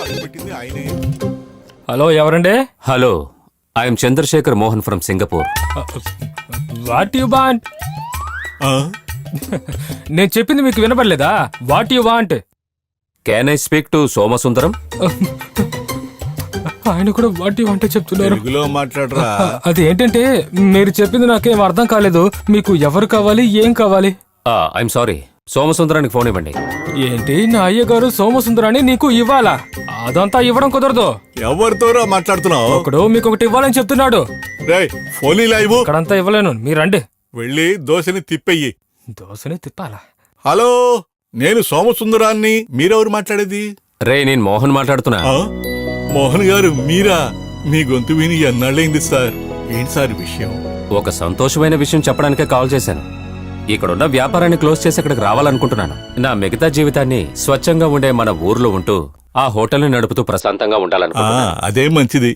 అడుగుపెట్టింది ఆయనే. హలో, ఎవరండి? Hello, I'm Chandrasekhar Mohan from Singapore. What you want? ఆ? నేను చెప్పింది మీకు వినపడలేదా? What you want? Can I speak to Somasundaram? ఆయన కూడా వాట్ యు వాంట్ చెప్తున్నారు. తెలుగులో మాట్లాడరా. అది ఏంటంటే మీరు చెప్పింది నాకేం అర్థం కాలేదు. మీకు ఎవరు కావాలి, ఏం కావాలి? ఐఎమ్ సారీ, సోమసుందరానికి ఫోన్ ఇవ్వండి. ఏంటి, నా అయ్య గారు సోమసుందరాన్ని నీకు ఇవ్వాలా? అదంతా ఇవ్వడం కుదరదు. ఎవరితోరా మాట్లాడుతున్నావు? ఒకడు మీకు ఒకటి ఇవ్వాలని చెప్తున్నాడు. రేయ్, ఫోన్ ఇలా ఇవ్వు. ఇక్కడంతా ఇవ్వలేను, మీరండి. వెళ్ళి దోశని తిప్పెయ్యి. దోశని తిప్పాలా? హలో, నేను సోమసుందరాన్ని. మీరెవరు మాట్లాడేది? రే, నేను మోహన్ మాట్లాడుతున్నా. ఆ? మోహన్ గారు మీరా? మీ గొంతు విని ఎన్నాళ్ళైంది సార్. ఏంటి సార్ విషయం? ఒక సంతోషమైన విషయం చెప్పడానికే కాల్ చేశాను. ఇక్కడున్న వ్యాపారాన్ని క్లోజ్ చేసి ఇక్కడికి రావాలనుకుంటున్నాను. నా మిగతా జీవితాన్ని స్వచ్ఛంగా ఉండే మన ఊర్లో ఉంటూ ఆ హోటల్ని నడుపుతూ ప్రశాంతంగా ఉండాలనుకుంటున్నాను. అదే మంచిది.